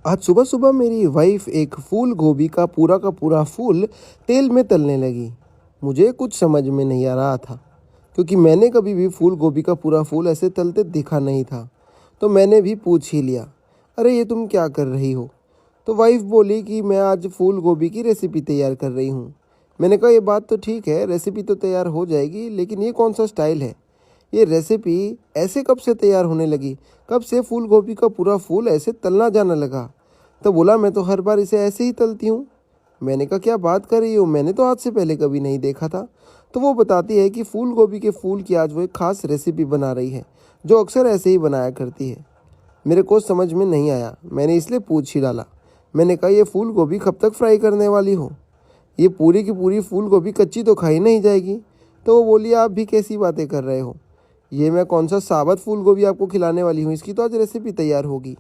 आज सुबह सुबह मेरी वाइफ एक फूल गोभी का पूरा फूल तेल में तलने लगी। मुझे कुछ समझ में नहीं आ रहा था क्योंकि मैंने कभी भी फूल गोभी का पूरा फूल ऐसे तलते देखा नहीं था। तो मैंने भी पूछ ही लिया, अरे ये तुम क्या कर रही हो? तो वाइफ बोली कि मैं आज फूल गोभी की रेसिपी तैयार कर रही हूँ। मैंने कहा ये बात तो ठीक है, रेसिपी तो तैयार हो जाएगी, लेकिन ये कौन सा स्टाइल है? ये रेसिपी ऐसे कब से तैयार होने लगी? कब से फूल गोभी का पूरा फूल ऐसे तलना जाने लगा? तो बोला, मैं तो हर बार इसे ऐसे ही तलती हूँ। मैंने कहा क्या बात कर रही हो, मैंने तो आज से पहले कभी नहीं देखा था। तो वो बताती है कि फूल गोभी के फूल की आज वो एक खास रेसिपी बना रही है जो अक्सर ऐसे ही बनाया करती है। मेरे को समझ में नहीं आया, मैंने इसलिए पूछ ही डाला। मैंने कहा ये फूल गोभी कब तक फ्राई करने वाली हो? ये पूरी की पूरी फूल गोभी कच्ची तो खाई नहीं जाएगी। तो वो बोली, आप भी कैसी बातें कर रहे हो? ये मैं कौन सा साबुत फूल गोभी आपको खिलाने वाली हूँ, इसकी तो आज रेसिपी तैयार होगी।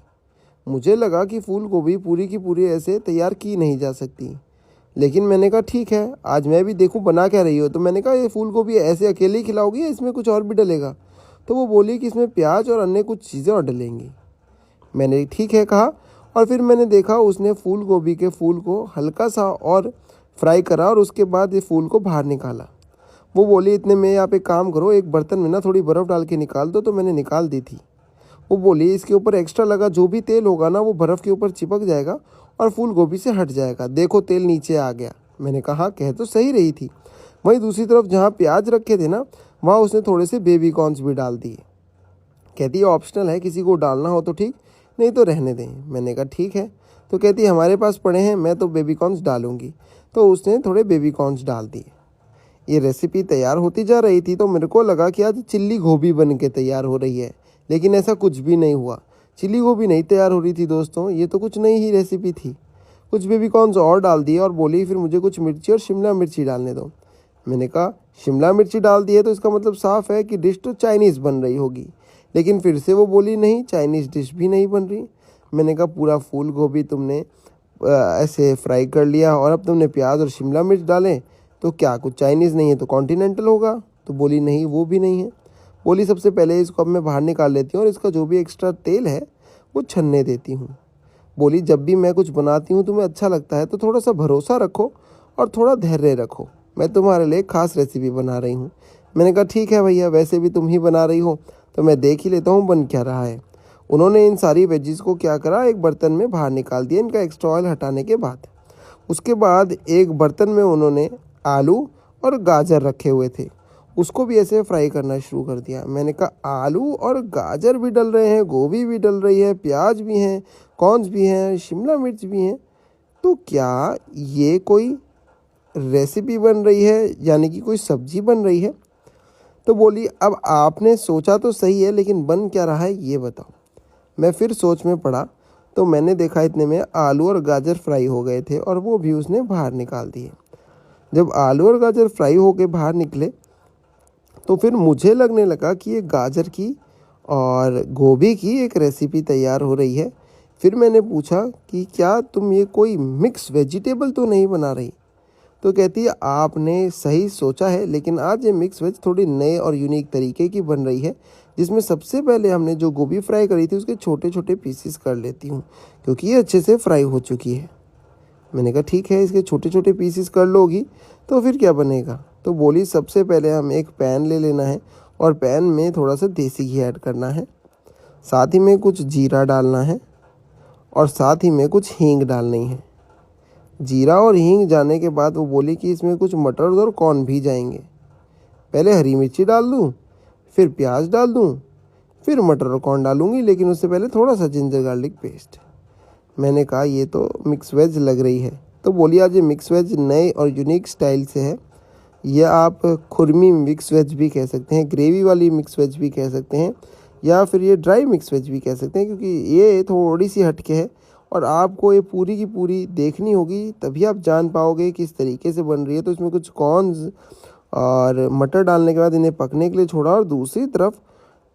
मुझे लगा कि फूल गोभी पूरी की पूरी ऐसे तैयार की नहीं जा सकती, लेकिन मैंने कहा ठीक है, आज मैं भी देखूं बना क्या रही हो। तो मैंने कहा ये फूल गोभी ऐसे अकेले ही खिलाओगी या इसमें कुछ और भी डलेगा? तो वो बोली कि इसमें प्याज और अन्य कुछ चीज़ें और डलेंगी। मैंने ठीक है कहा, और फिर मैंने देखा उसने फूल गोभी के फूल को हल्का सा और फ्राई करा और उसके बाद ये फूल को बाहर निकाला। वो बोली, इतने में आप एक काम करो, एक बर्तन में ना थोड़ी बर्फ़ डाल के निकाल दो। तो मैंने निकाल दी थी। वो बोली, इसके ऊपर एक्स्ट्रा लगा जो भी तेल होगा ना वो बर्फ़ के ऊपर चिपक जाएगा और फूल गोभी से हट जाएगा। देखो तेल नीचे आ गया। मैंने कहा हाँ, कह तो सही रही थी। वहीं दूसरी तरफ जहाँ प्याज रखे थे ना, वहाँ उसने थोड़े से बेबी कॉर्न्स भी डाल दिए। कहती है ऑप्शनल है, किसी को डालना हो तो ठीक, नहीं तो रहने दें। मैंने कहा ठीक है। तो कहती है हमारे पास पड़े हैं, मैं तो बेबी कॉर्न्स डालूंगी। तो उसने थोड़े बेबी कॉर्न्स डाल दिए। ये रेसिपी तैयार होती जा रही थी तो मेरे को लगा कि आज चिल्ली गोभी बन के तैयार हो रही है, लेकिन ऐसा कुछ भी नहीं हुआ। चिल्ली गोभी नहीं तैयार हो रही थी दोस्तों, ये तो कुछ नई ही रेसिपी थी। कुछ बेबी कॉर्न्स और डाल दिए और बोली फिर मुझे कुछ मिर्ची और शिमला मिर्ची डालने दो। मैंने कहा शिमला मिर्ची डाल दी है तो इसका मतलब साफ़ है कि डिश तो चाइनीज़ बन रही होगी। लेकिन फिर से वो बोली नहीं, चाइनीज़ डिश भी नहीं बन रही। मैंने कहा पूरा फूल गोभी तुमने ऐसे फ्राई कर लिया और अब तुमने प्याज और शिमला मिर्च डालें, तो क्या कुछ चाइनीज़ नहीं है तो कॉन्टिनेंटल होगा? तो बोली नहीं, वो भी नहीं है। बोली सबसे पहले इसको अब मैं बाहर निकाल लेती हूँ और इसका जो भी एक्स्ट्रा तेल है वो छन्ने देती हूँ। बोली जब भी मैं कुछ बनाती हूँ तुम्हें अच्छा लगता है तो थोड़ा सा भरोसा रखो और थोड़ा धैर्य रखो, मैं तुम्हारे लिए खास रेसिपी बना रही हूँ। मैंने कहा ठीक है भैया, वैसे भी तुम ही बना रही हो तो मैं देख ही लेता हूँ बन क्या रहा है। उन्होंने इन सारी वेजीज़ को क्या करा, एक बर्तन में बाहर निकाल दिया इनका एक्स्ट्रा ऑयल हटाने के बाद। उसके बाद एक बर्तन में उन्होंने आलू और गाजर रखे हुए थे, उसको भी ऐसे फ्राई करना शुरू कर दिया। मैंने कहा आलू और गाजर भी डल रहे हैं, गोभी भी डल रही है, प्याज भी हैं, कॉर्न्स भी हैं, शिमला मिर्च भी हैं, तो क्या ये कोई रेसिपी बन रही है, यानी कि कोई सब्जी बन रही है? तो बोली अब आपने सोचा तो सही है, लेकिन बन क्या रहा है ये बताओ। मैं फिर सोच में पड़ा तो मैंने देखा इतने में आलू और गाजर फ्राई हो गए थे और वो भी उसने बाहर निकाल दिए। जब आलू और गाजर फ्राई होके बाहर निकले तो फिर मुझे लगने लगा कि ये गाजर की और गोभी की एक रेसिपी तैयार हो रही है। फिर मैंने पूछा कि क्या तुम ये कोई मिक्स वेजिटेबल तो नहीं बना रही? तो कहती है आपने सही सोचा है, लेकिन आज ये मिक्स वेज थोड़ी नए और यूनिक तरीके की बन रही है, जिसमें सबसे पहले हमने जो गोभी फ्राई करी थी उसके छोटे छोटे पीसेस कर लेती हूँ क्योंकि ये अच्छे से फ्राई हो चुकी है। मैंने कहा ठीक है, इसके छोटे छोटे पीसेस कर लोगी तो फिर क्या बनेगा? तो बोली सबसे पहले हम एक पैन ले लेना है और पैन में थोड़ा सा देसी घी ऐड करना है, साथ ही में कुछ जीरा डालना है और साथ ही में कुछ हींग डालनी है। जीरा और हींग जाने के बाद वो बोली कि इसमें कुछ मटर और कॉर्न भी जाएंगे। पहले हरी मिर्ची डाल दूँ, फिर प्याज डाल दूँ, फिर मटर और कॉर्न डालूँगी, लेकिन उससे पहले थोड़ा सा जिंजर गार्लिक पेस्ट। मैंने कहा ये तो मिक्स वेज लग रही है। तो बोली आज ये मिक्स वेज नए और यूनिक स्टाइल से है। ये आप खुरमी मिक्स वेज भी कह सकते हैं, ग्रेवी वाली मिक्स वेज भी कह सकते हैं, या फिर ये ड्राई मिक्स वेज भी कह सकते हैं, क्योंकि ये थोड़ी सी हटके है और आपको ये पूरी की पूरी देखनी होगी तभी आप जान पाओगे किस तरीके से बन रही है। तो इसमें कुछ कॉर्न्स और मटर डालने के बाद इन्हें पकने के लिए छोड़ा और दूसरी तरफ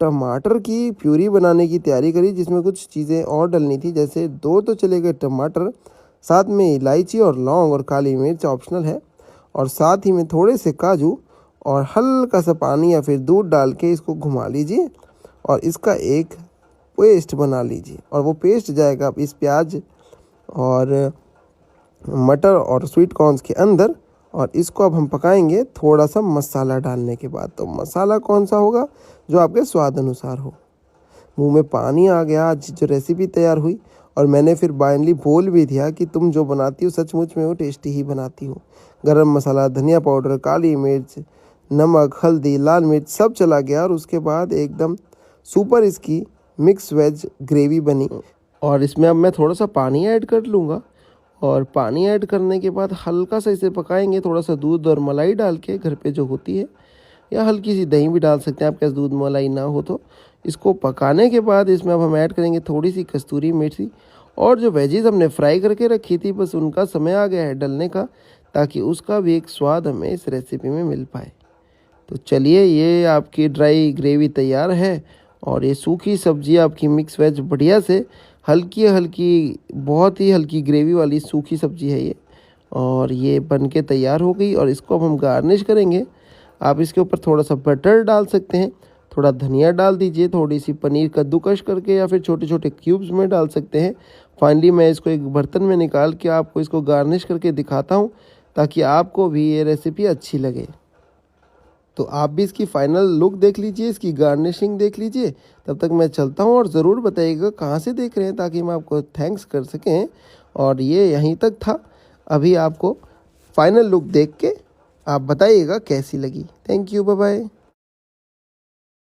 टमाटर की प्यूरी बनाने की तैयारी करी, जिसमें कुछ चीज़ें और डलनी थी, जैसे दो तो चले गए टमाटर, साथ में इलायची और लौंग और काली मिर्च ऑप्शनल है, और साथ ही में थोड़े से काजू और हल्का सा पानी या फिर दूध डाल के इसको घुमा लीजिए और इसका एक पेस्ट बना लीजिए। और वो पेस्ट जाएगा इस प्याज और मटर और स्वीट कॉर्न्स के अंदर। और इसको अब हम पकाएंगे थोड़ा सा मसाला डालने के बाद। तो मसाला कौन सा होगा? जो आपके स्वाद अनुसार हो। मुंह में पानी आ गया आज जो रेसिपी तैयार हुई। और मैंने फिर फाइनली बोल भी दिया कि तुम जो बनाती हो सचमुच में वो टेस्टी ही बनाती हो। गरम मसाला, धनिया पाउडर, काली मिर्च, नमक, हल्दी, लाल मिर्च सब चला गया और उसके बाद एकदम सुपर इसकी मिक्स वेज ग्रेवी बनी। और इसमें अब मैं थोड़ा सा पानी ऐड कर लूँगा। और पानी ऐड करने के बाद हल्का सा इसे पकाएंगे, थोड़ा सा दूध और मलाई डाल के घर पे जो होती है, या हल्की सी दही भी डाल सकते हैं आपके पास दूध मलाई ना हो तो। इसको पकाने के बाद इसमें अब हम ऐड करेंगे थोड़ी सी कस्तूरी मेथी। और जो वेजीज हमने फ्राई करके रखी थी बस उनका समय आ गया है डलने का, ताकि उसका भी एक स्वाद हमें इस रेसिपी में मिल पाए। तो चलिए, ये आपकी ड्राई ग्रेवी तैयार है। और ये सूखी सब्जी आपकी मिक्स वेज बढ़िया से हल्की हल्की, बहुत ही हल्की ग्रेवी वाली सूखी सब्जी है ये। और ये बन के तैयार हो गई। और इसको अब हम गार्निश करेंगे। आप इसके ऊपर थोड़ा सा बटर डाल सकते हैं, थोड़ा धनिया डाल दीजिए, थोड़ी सी पनीर कद्दूकश करके या फिर छोटे छोटे क्यूब्स में डाल सकते हैं। फाइनली मैं इसको एक बर्तन में निकाल के आपको इसको गार्निश करके दिखाता हूँ, ताकि आपको भी ये रेसिपी अच्छी लगे। तो आप भी इसकी फाइनल लुक देख लीजिए, इसकी गार्निशिंग देख लीजिए। तब तक मैं चलता हूँ और ज़रूर बताइएगा कहाँ से देख रहे हैं, ताकि हम आपको थैंक्स कर सकें। और ये यहीं तक था। अभी आपको फाइनल लुक देख के आप बताइएगा कैसी लगी। Thank you, bye bye.